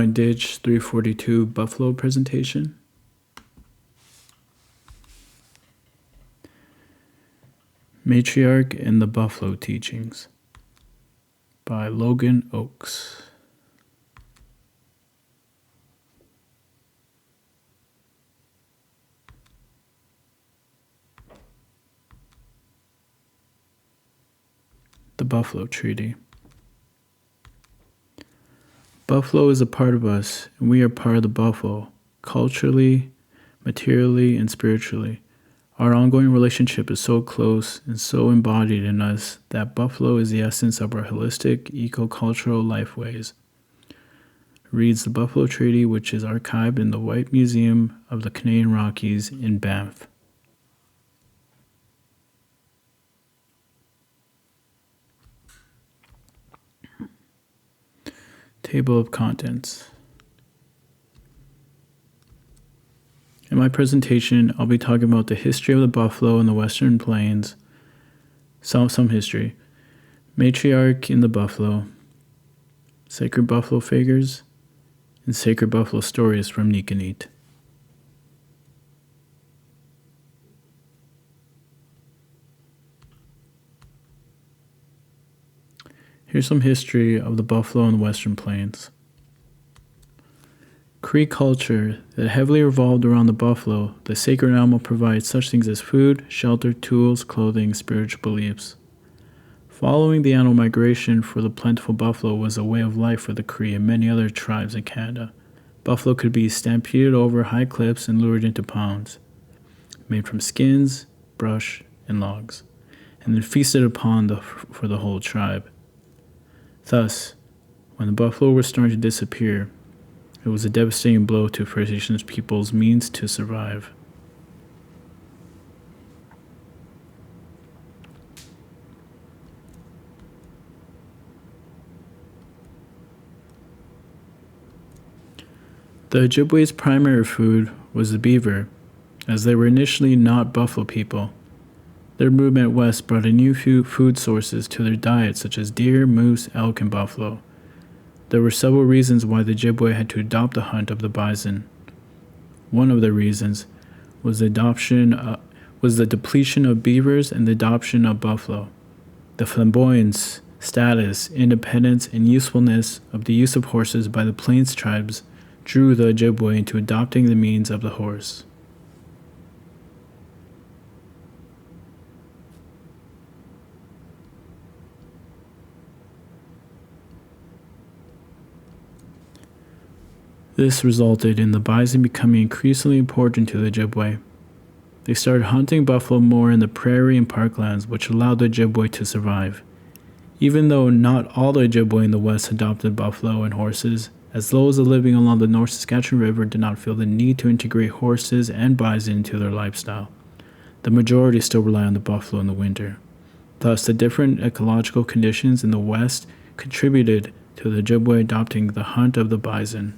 INDG 342 Buffalo presentation. Matriarch and the Buffalo Teachings by Logan Oakes. The Buffalo Treaty. Buffalo is a part of us, and we are part of the buffalo, culturally, materially, and spiritually. Our ongoing relationship is so close and so embodied in us that buffalo is the essence of our holistic, eco-cultural lifeways. Reads the Buffalo Treaty, which is archived in the White Museum of the Canadian Rockies in Banff. Table of contents. In my presentation, I'll be talking about the history of the buffalo in the Western Plains, some history, matriarch in the buffalo, sacred buffalo figures, and sacred buffalo stories from Nicanete. Here's some history of the buffalo in the Western Plains. Cree culture that heavily revolved around the buffalo, the sacred animal provides such things as food, shelter, tools, clothing, spiritual beliefs. Following the animal migration for the plentiful buffalo was a way of life for the Cree and many other tribes in Canada. Buffalo could be stampeded over high cliffs and lured into ponds, made from skins, brush, and logs, and then feasted upon for the whole tribe. Thus, when the buffalo were starting to disappear, it was a devastating blow to First Nations people's means to survive. The Ojibwe's primary food was the beaver, as they were initially not buffalo people. Their movement west brought a new few food sources to their diet, such as deer, moose, elk, and buffalo. There were several reasons why the Ojibwe had to adopt the hunt of the bison. One of the reasons was the depletion of beavers and the adoption of buffalo. The flamboyance, status, independence, and usefulness of the use of horses by the Plains tribes drew the Ojibwe into adopting the means of the horse. This resulted in the bison becoming increasingly important to the Ojibwe. They started hunting buffalo more in the prairie and parklands, which allowed the Ojibwe to survive. Even though not all the Ojibwe in the West adopted buffalo and horses, as those living along the North Saskatchewan River did not feel the need to integrate horses and bison into their lifestyle. The majority still rely on the buffalo in the winter. Thus, the different ecological conditions in the West contributed to the Ojibwe adopting the hunt of the bison.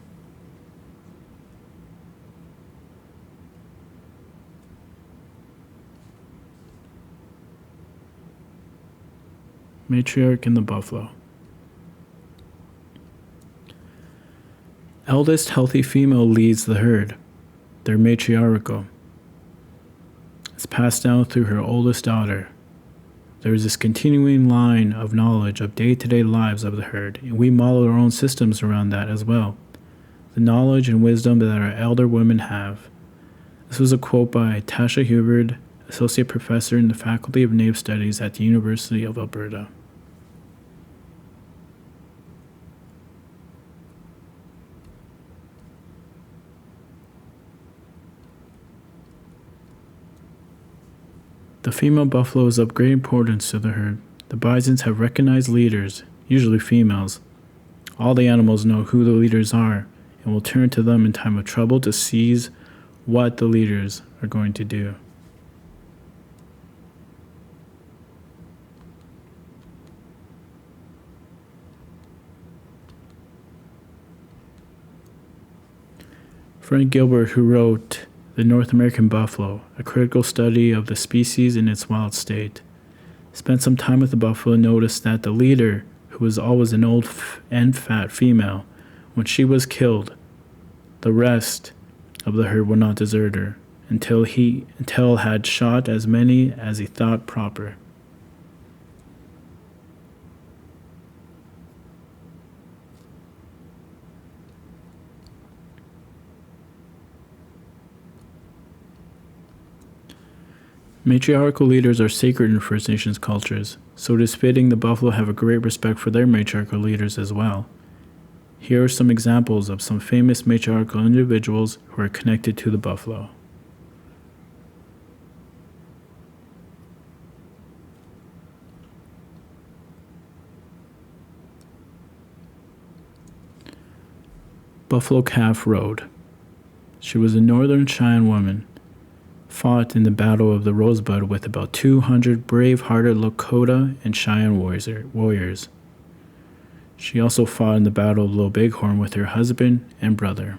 Matriarch and the buffalo. Eldest healthy female leads the herd. They're matriarchal. It's passed down through her oldest daughter. There is this continuing line of knowledge of day-to-day lives of the herd, and we model our own systems around that as well. The knowledge and wisdom that our elder women have. This was a quote by Tasha Hubbard, Associate Professor in the Faculty of Native Studies at the University of Alberta. The female buffalo is of great importance to the herd. The bisons have recognized leaders, usually females. All the animals know who the leaders are and will turn to them in time of trouble to seize what the leaders are going to do. Frank Gilbert, who wrote The North American Buffalo, a critical study of the species in its wild state, spent some time with the buffalo and noticed that the leader, who was always an old and fat female, When she was killed, the rest of the herd would not desert her until had shot as many as he thought proper. Matriarchal leaders are sacred in First Nations cultures, so it is fitting the buffalo have a great respect for their matriarchal leaders as well. Here are some examples of some famous matriarchal individuals who are connected to the buffalo. Buffalo Calf Road. She was a Northern Cheyenne woman, fought in the Battle of the Rosebud with about 200 brave-hearted Lakota and Cheyenne warriors. She also fought in the Battle of Little Bighorn with her husband and brother.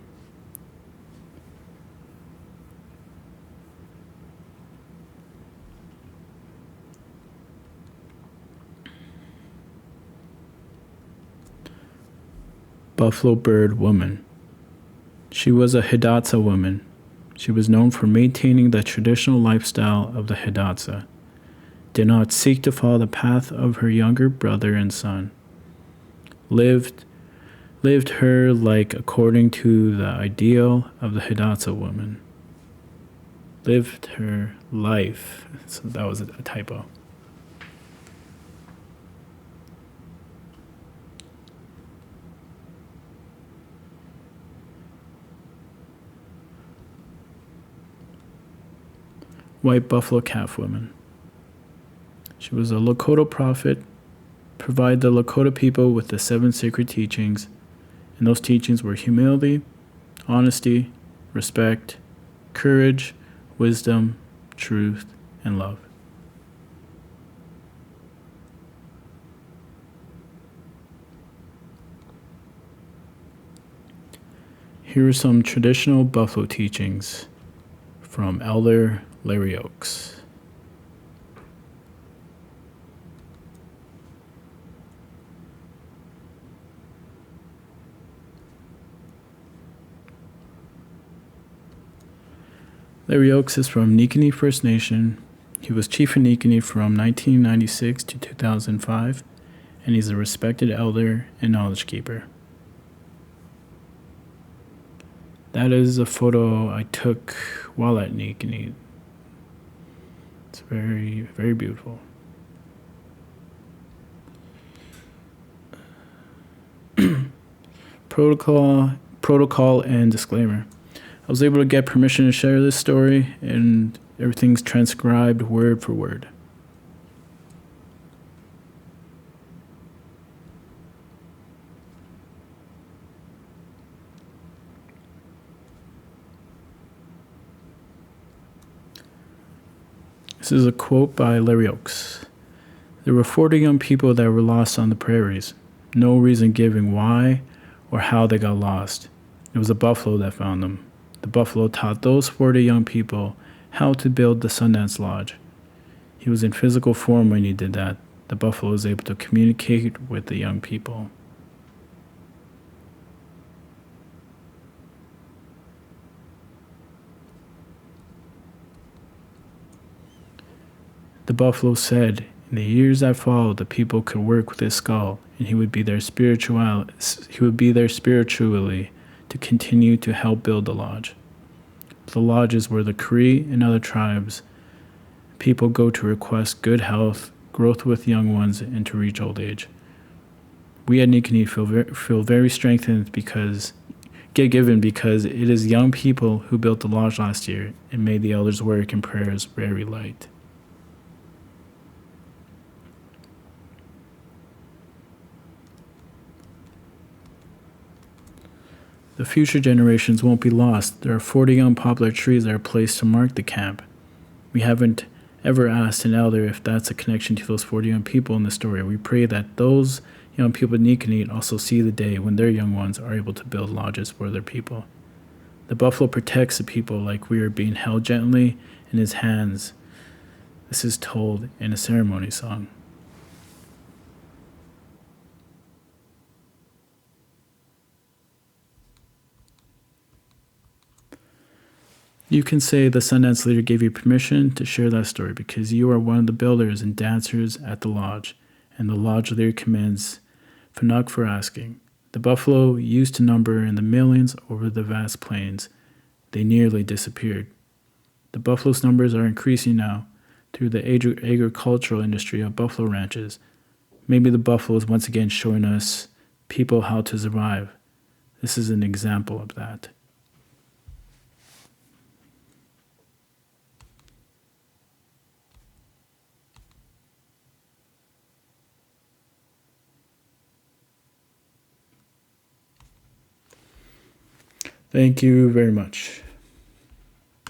Buffalo Bird Woman. She was a Hidatsa woman. She was known for maintaining the traditional lifestyle of the Hidatsa, did not seek to follow the path of her younger brother and son, lived her like according to the ideal of the Hidatsa woman. Lived her life. So that was a typo. White Buffalo Calf Woman. She was a Lakota prophet, provided the Lakota people with the 7 sacred teachings, and those teachings were humility, honesty, respect, courage, wisdom, truth, and love. Here are some traditional buffalo teachings from Elder Larry Oaks. Larry Oaks is from Nittany First Nation. He was chief in Nittany from 1996 to 2005, and he's a respected elder and knowledge keeper. That is a photo I took while at Nittany. It's very, very beautiful. Protocol and disclaimer. I was able to get permission to share this story, and everything's transcribed word for word. This is a quote by Larry Oaks. There were 40 young people that were lost on the prairies. No reason given why or how they got lost. It was a buffalo that found them. The buffalo taught those 40 young people how to build the Sundance Lodge. He was in physical form when he did that. The buffalo was able to communicate with the young people. The buffalo said, in the years that followed, the people could work with his skull, and he would be there spiritually to continue to help build the lodge. The lodges where the Cree and other tribes people go to request good health, growth with young ones, and to reach old age. We at Nittany feel very strengthened because it is young people who built the lodge last year and made the elders' work and prayers very light. The future generations won't be lost. There are 40 young poplar trees that are placed to mark the camp. We haven't ever asked an elder if that's a connection to those 40 young people in the story. We pray that those young people in Nittany also see the day when their young ones are able to build lodges for their people. The buffalo protects the people like we are being held gently in his hands. This is told in a ceremony song. You can say the Sundance leader gave you permission to share that story because you are one of the builders and dancers at the lodge, and the lodge leader commends Fanuc for asking. The buffalo used to number in the millions over the vast plains. They nearly disappeared. The buffalo's numbers are increasing now through the agricultural industry of buffalo ranches. Maybe the buffalo is once again showing us people how to survive. This is an example of that. Thank you very much.